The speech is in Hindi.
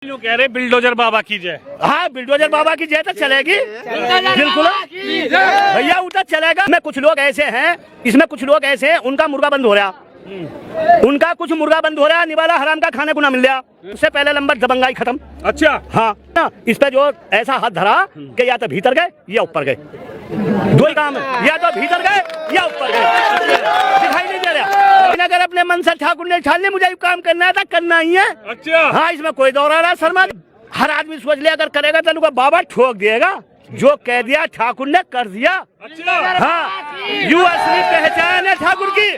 कह रहे बिल्डोजर बाबा की जय। हाँ, बिल्डोजर बाबा की जय तो चलेगी, बिल्कुल भैया, वो तो चलेगा। में कुछ लोग ऐसे हैं, इसमें कुछ लोग ऐसे हैं, उनका मुर्गा बंद हो रहा, उनका कुछ मुर्गा बंद हो रहा, निवाला हराम का खाने को ना मिल रहा। उससे पहले नंबर दबंगाई खत्म। अच्छा, हाँ, इस पे जो ऐसा हाथ धरा कि या तो भीतर गए या ऊपर गए, दो ही काम है, या तो भीतर गए या ऊपर गए, दिखाई नहीं दे रहा। अगर अपने मन से ठाकुर ने ठान लिया मुझे काम करना है तो करना ही है। अच्छा, हाँ, इसमें कोई दौरा रहा शर्मा। हर आदमी सोच लिया अगर करेगा तो उनका बाबा ठोक देगा, जो कह दिया ठाकुर ने कर दिया। अच्छा, हाँ, यू असली पहचान है ठाकुर की।